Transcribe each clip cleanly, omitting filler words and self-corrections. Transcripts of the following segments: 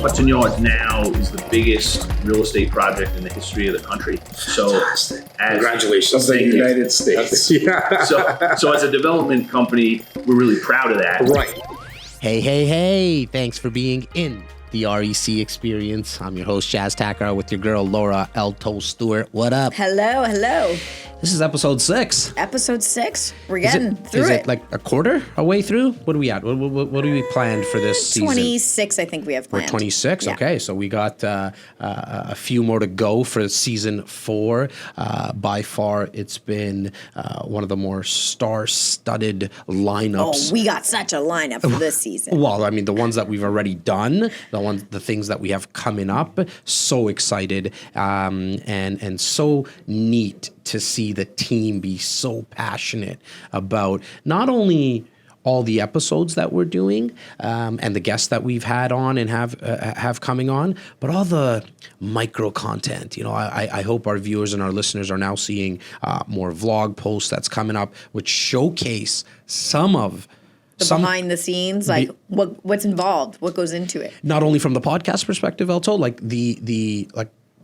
Hudson Yards now is the biggest real estate project in the history of the country. So, Congratulations. Of the United States. Yeah. so as a development company, we're really proud of that. Right. Hey. Thanks for being in the REC experience. I'm your host, Jas Takhar, with your girl, Laura Elto Stewart. What up? Hello. This is episode 6. Episode 6. We're getting through is it. it like a quarter away through? What are we at? What do we planned for this season? 26, I think we have planned. We're 26? Yeah. Okay, so we got a few more to go for season 4. By far, it's been one of the more star-studded lineups. Oh, we got such a lineup for this season. Well, I mean, the ones that we've already done, the things that we have coming up, so excited, and so neat to see the team be so passionate about not only all the episodes that we're doing, and the guests that we've had on and have coming on, but all the micro content. You know, I hope our viewers and our listeners are now seeing more vlog posts that's coming up, which showcase some of Behind the scenes, like what's involved, what goes into it. Not only from the podcast perspective, Elto, like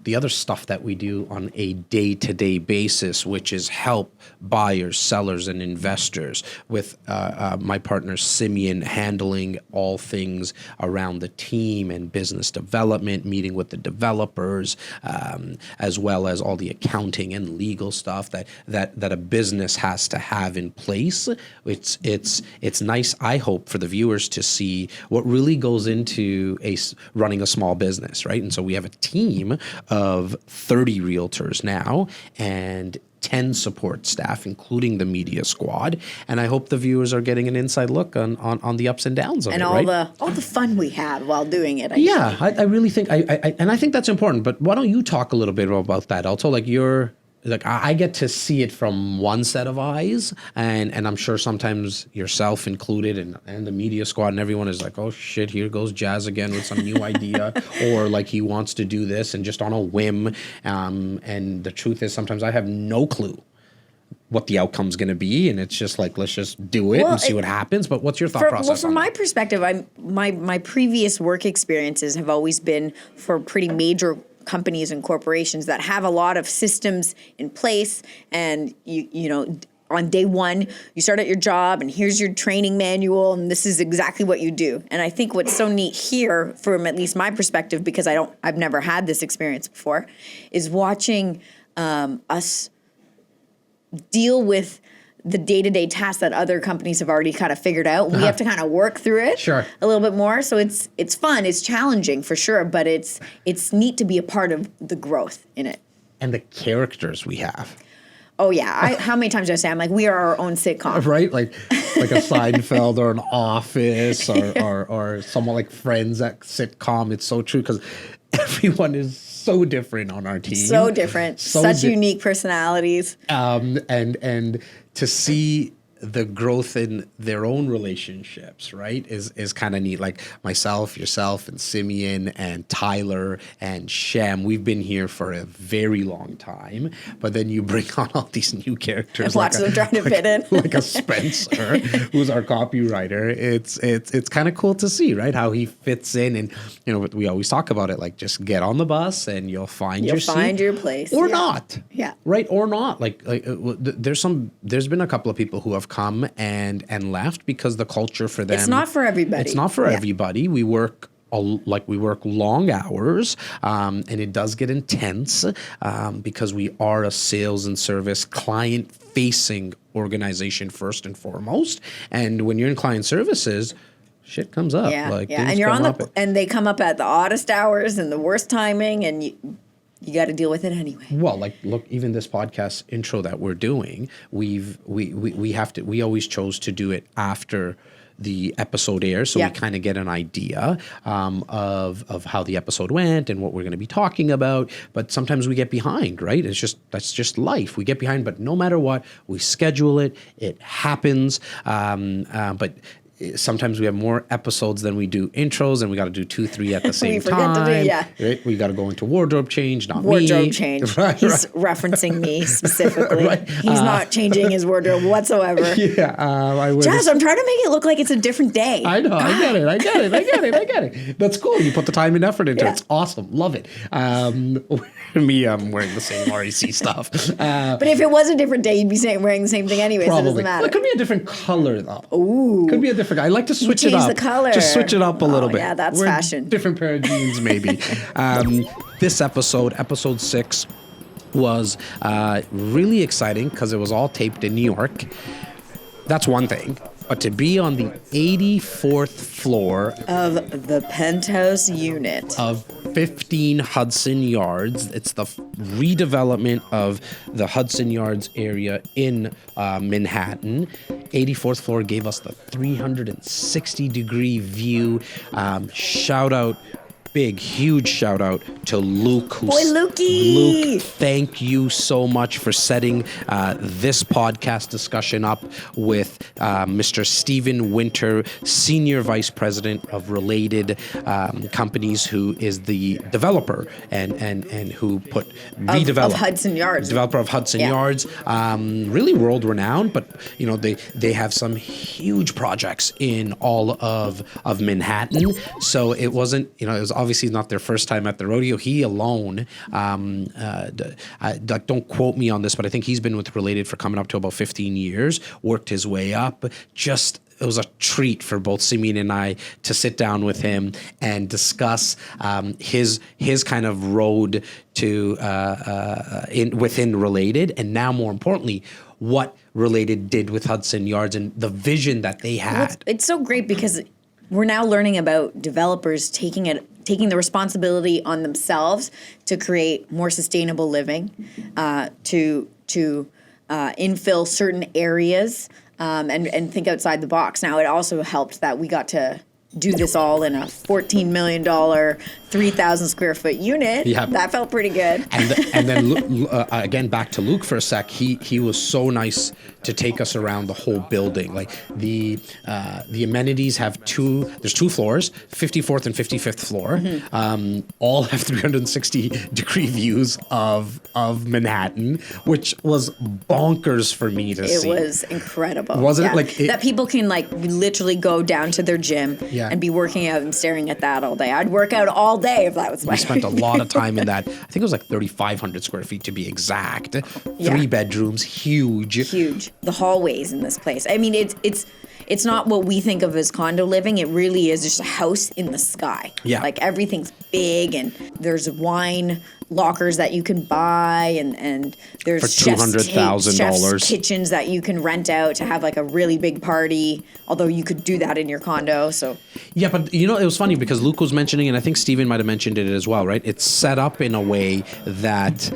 the other stuff that we do on a day-to-day basis, which is help buyers, sellers, and investors with my partner Simeon handling all things around the team and business development, meeting with the developers, as well as all the accounting and legal stuff that a business has to have in place. It's nice, I hope, for the viewers to see what really goes into running a small business, right? And so we have a team of 30 realtors now and 10 support staff, including the media squad. And I hope the viewers are getting an inside look on the ups and downs of and it, all right? all the fun we had while doing it. I really think, I think that's important. But why don't you talk a little bit about that, Alto? I get to see it from one set of eyes, and I'm sure sometimes yourself included and the media squad and everyone is like, oh shit, here goes Jas again with some new idea, or like he wants to do this and just on a whim. And the truth is sometimes I have no clue what the outcome's going to be, and it's just like, let's just do it and see what happens. But what's your thought process? Well, from my perspective, my previous work experiences have always been for pretty major companies and corporations that have a lot of systems in place, and you know, on day one you start at your job and here's your training manual and this is exactly what you do. And I think what's so neat here, from at least my perspective, because I've never had this experience before, is watching us deal with the day-to-day tasks that other companies have already kind of figured out. We have to kind of work through it a little bit more. So it's fun, it's challenging for sure, but it's neat to be a part of the growth in it. And the characters we have. Oh yeah, how many times do I say, I'm like, we are our own sitcom. Right? Like a Seinfeld or an Office or someone like Friends, that sitcom. It's so true because everyone is so different on our team. So different. Such unique personalities. And to see the growth in their own relationships, right, is kind of neat. Like myself, yourself, and Simeon, and Tyler, and Shem, we've been here for a very long time, but then you bring on all these new characters. And lots of them trying to fit in. Like a Spencer, who's our copywriter. It's kind of cool to see, right, how he fits in. And, you know, we always talk about it, like, just get on the bus and you'll find your seat. You'll find your place. Or not. Yeah. Right, or not. Like there's been a couple of people who have come and left because the culture for them, it's not for everybody. It's not for everybody. We work long hours, and it does get intense because we are a sales and service client facing organization first and foremost. And when you're in client services, shit comes up. And you're and they come up at the oddest hours and the worst timing, and you got to deal with it anyway. Well, like, look, even this podcast intro that we're doing, we always chose to do it after the episode airs, so we kind of get an idea of how the episode went and what we're going to be talking about. But sometimes we get behind, right? That's just life. We get behind, but no matter what, we schedule it. It happens. But sometimes we have more episodes than we do intros, and we got to do 2-3 at the same We forget time. to do, yeah. Right? We got to go into wardrobe change, not Wardrobe me. change. Right, He's referencing me specifically. Right. He's not changing his wardrobe whatsoever. Yeah, I would. Jazz, I'm trying to make it look like it's a different day. I know. I get it. That's cool. You put the time and effort into it. It's awesome. Love it. Me, I'm wearing the same REC stuff. But if it was a different day, you'd be wearing the same thing anyway, so it doesn't matter. Well, it could be a different color, though. Ooh. Could be a different. I like to switch it change up. the color. Just switch it up a little bit. Yeah, that's Wear fashion. Different pair of jeans, maybe. This episode 6, was really exciting because it was all taped in New York. That's one thing. But to be on the 84th floor of the penthouse unit of 15 Hudson Yards, it's the redevelopment of the Hudson Yards area in Manhattan. 84th floor gave us the 360-degree view. Huge shout out to Luke. Boy, Lukey! Luke, thank you so much for setting this podcast discussion up with Mr. Stephen Winter, Senior Vice President of Related Companies, who is the developer and who put redeveloped of Hudson Yards. Developer of Hudson Yards. Really world renowned, but they have some huge projects in all of Manhattan. So it wasn't, it was obviously not their first time at the rodeo. He alone, don't quote me on this, but I think he's been with Related for coming up to about 15 years, worked his way up. It was a treat for both Simeon and I to sit down with him and discuss his kind of road to within Related, and now more importantly, what Related did with Hudson Yards and the vision that they had. Well, it's so great because we're now learning about developers taking the responsibility on themselves to create more sustainable living, to infill certain areas, and think outside the box. Now, it also helped that we got to do this all in a $14 million, 3,000 square foot unit. Yeah. That felt pretty good. And then again, back to Luke for a sec. He was so nice to take us around the whole building. Like the amenities have there's 2 floors, 54th and 55th floor. Mm-hmm. All have 360-degree views of Manhattan, which was bonkers for me to see. It was incredible. Wasn't it? That people can literally go down to their gym and be working out and staring at that all day. I'd work out all day if that was my. We spent a lot of time in that. I think it was like 3,500 square feet to be exact. 3 bedrooms, huge. The hallways in this place. I mean, it's not what we think of as condo living. It really is just a house in the sky. Yeah. Like everything's big, and there's wine lockers that you can buy, and there's for $200,000 chef's kitchens that you can rent out to have like a really big party. Although you could do that in your condo. So yeah, but it was funny because Luke was mentioning, and I think Stephen might have mentioned it as well, right? It's set up in a way that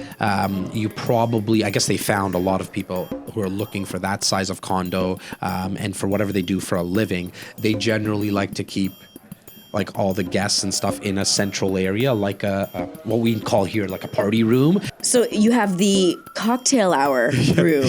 you probably, I guess they found a lot of people who are looking for that size of condo, and for whatever they do for a living, they generally like to keep like all the guests and stuff in a central area, like a what we call here like a party room. So you have the cocktail hour room,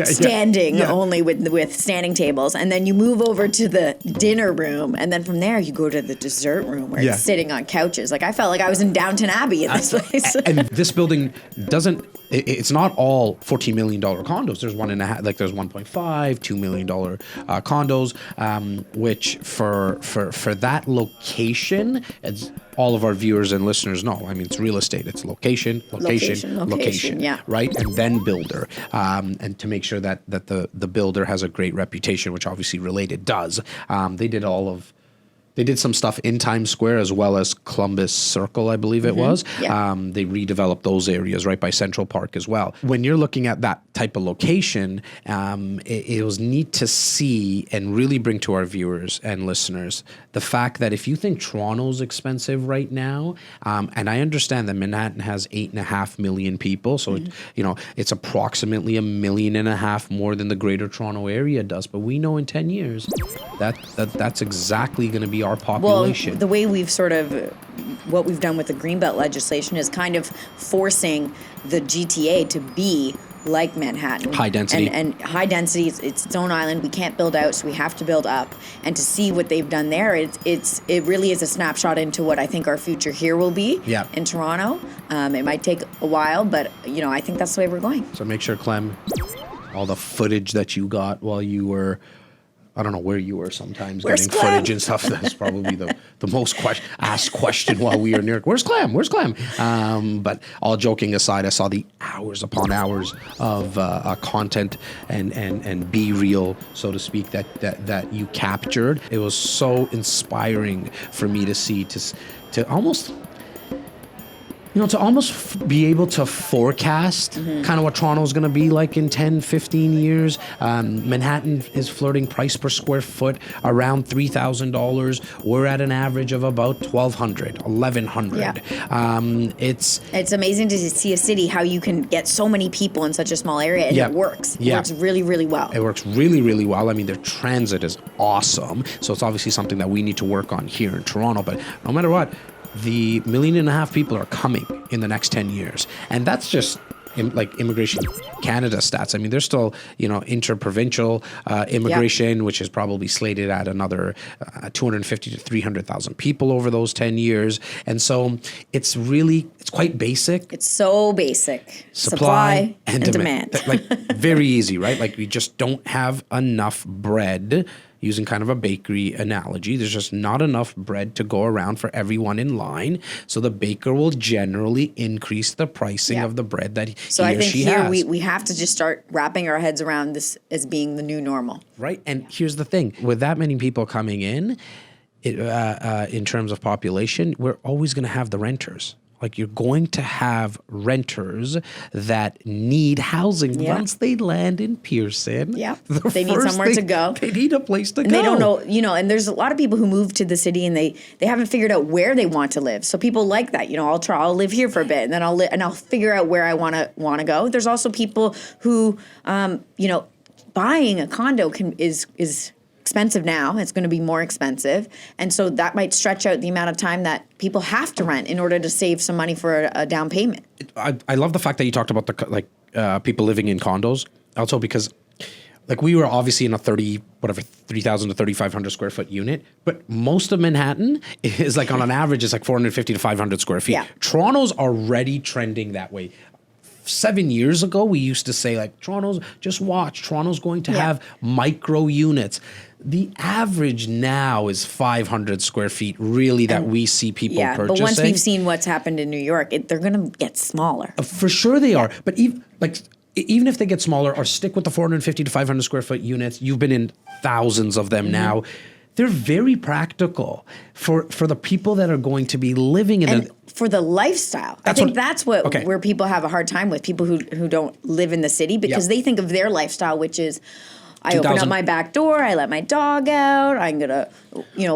standing only with standing tables, and then you move over to the dinner room, and then from there you go to the dessert room where it's sitting on couches. Like I felt like I was in Downton Abbey in this place. And this building doesn't. It's not all $14 million condos. There's 1.5, like there's 1.5, $2 million condos, which for that location, as all of our viewers and listeners know, I mean, it's real estate. It's location, yeah. right? And then builder, and to make sure that the builder has a great reputation, which obviously Related does. They did some stuff in Times Square as well as Columbus Circle, I believe it was. Yeah. They redeveloped those areas right by Central Park as well. When you're looking at that type of location, it was neat to see and really bring to our viewers and listeners the fact that if you think Toronto's expensive right now, and I understand that Manhattan has 8.5 million people, so it's approximately 1.5 million more than the Greater Toronto Area does. But we know in 10 years that's exactly going to be our population. Well, the way what we've done with the Greenbelt legislation is kind of forcing the GTA to be like Manhattan. High density. And high density, it's its own island. We can't build out, so we have to build up. And to see what they've done there, it really is a snapshot into what I think our future here will be in Toronto. It might take a while, but I think that's the way we're going. So make sure, Clem, all the footage that you got while you were, I don't know where you were sometimes, Where's getting Clem? footage and stuff. That's probably the most asked question while we were in New York. Where's Clem? Where's Clem? But all joking aside, I saw the hours upon hours of content and be-real, so to speak, that you captured. It was so inspiring for me to see, to almost... to almost be able to forecast kind of what Toronto's going to be like in 10, 15 years. Manhattan is flirting price per square foot around $3,000. We're at an average of about $1,200, $1,100. Yeah. It's amazing to see a city, how you can get so many people in such a small area, and it works. It works really, really well. It works really, really well. I mean, their transit is awesome. So it's obviously something that we need to work on here in Toronto. But no matter what, the 1.5 million people are coming in the next 10 years. And that's just like Immigration Canada stats. I mean, there's still, interprovincial immigration, which is probably slated at another 250 to 300,000 people over those 10 years. And so it's quite basic. It's so basic. Supply and demand. Like very easy, right? Like we just don't have enough bread. Using kind of a bakery analogy, there's just not enough bread to go around for everyone in line. So the baker will generally increase the pricing of the bread that he or she has. So I think here we have to just start wrapping our heads around this as being the new normal. Right. And here's the thing. With that many people coming in terms of population, we're always going to have the renters. Like you're going to have renters that need housing once they land in Pearson. Yeah, they need somewhere to go. They need a place to go. And they don't know, and there's a lot of people who move to the city and they haven't figured out where they want to live. So people like that. I'll live here for a bit and then I'll figure out where I want to go. There's also people who, buying a condo is expensive now. It's going to be more expensive. And so that might stretch out the amount of time that people have to rent in order to save some money for a down payment. I love the fact that you talked about people living in condos also, because we were obviously in a 3,000 to 3,500 square foot unit, but most of Manhattan is on an average is 450 to 500 square feet. Yeah. Toronto's already trending that way. 7 years ago, we used to say Toronto's going to have micro units. The average now is 500 square feet, really, that we see people purchasing. But once we've seen what's happened in New York, they're going to get smaller. For sure they are. But even if they get smaller or stick with the 450 to 500 square foot units, you've been in thousands of them now. They're very practical for the people that are going to be living in and for the lifestyle. That's where people have a hard time with, people who don't live in the city, because they think of their lifestyle, which is, I open up my back door, I let my dog out, I'm going to,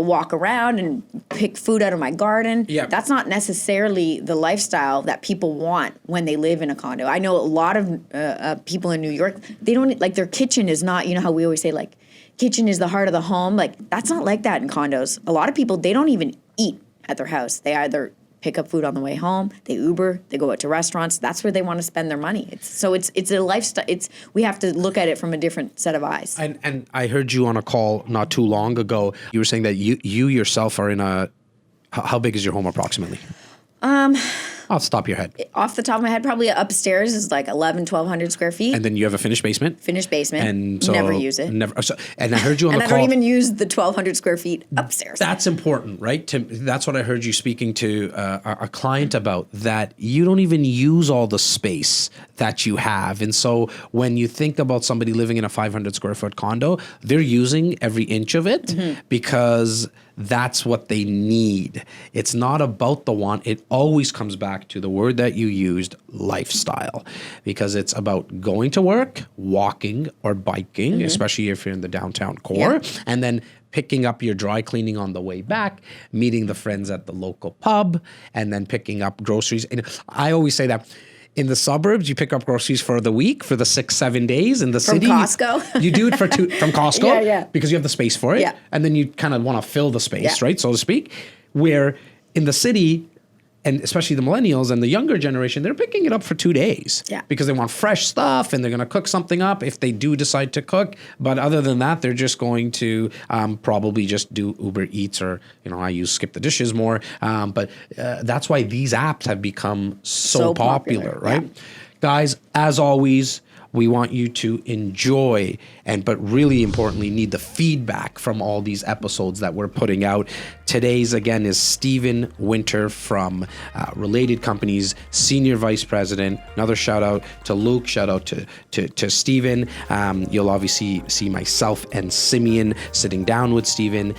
walk around and pick food out of my garden. Yeah. That's not necessarily the lifestyle that people want when they live in a condo. I know a lot of people in New York, they don't, their kitchen is not, how we always say, kitchen is the heart of the home. That's not like that in condos. A lot of people, they don't even eat at their house. They either pick up food on the way home, they Uber, they go out to restaurants. That's where they want to spend their money. It's a lifestyle. We have to look at it from a different set of eyes. And I heard you on a call not too long ago. You were saying that you yourself are in a, how big is your home approximately? Off the top of your head. Off the top of my head, probably upstairs is 1,200 square feet. And then you have a finished basement? Finished basement. And so never use it. And I heard you on the call. And I don't even use the 1,200 square feet upstairs. That's important, right? That's what I heard you speaking to a client about, that you don't even use all the space that you have. And so when you think about somebody living in a 500 square foot condo, they're using every inch of it because that's what they need. It's not about the want. It always comes back to the word that you used, lifestyle, because it's about going to work, walking or biking, especially if you're in the downtown core, and then picking up your dry cleaning on the way back, meeting the friends at the local pub, and then picking up groceries. And I always say that in the suburbs, you pick up groceries for the week, for the 6-7 days. In the city, Costco. You do it from Costco, because you have the space for it, and then you kind of want to fill the space, right, so to speak. Where in the city, and especially the millennials and the younger generation, they're picking it up for 2 days. Yeah. Because they want fresh stuff and they're going to cook something up if they do decide to cook. But other than that, they're just going to probably just do Uber Eats, or, I use Skip the Dishes more. But that's why these apps have become so popular, right? Yeah. Guys, as always, we want you to enjoy but really importantly, need the feedback from all these episodes that we're putting out. Today's, again, is Stephen Winter from Related Companies, Senior Vice President. Another shout out to Luke, shout out to Stephen. You'll obviously see myself and Simeon sitting down with Stephen.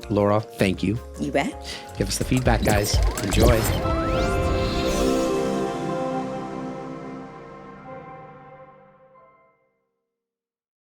Laura, thank you. You bet. Give us the feedback, guys. Enjoy.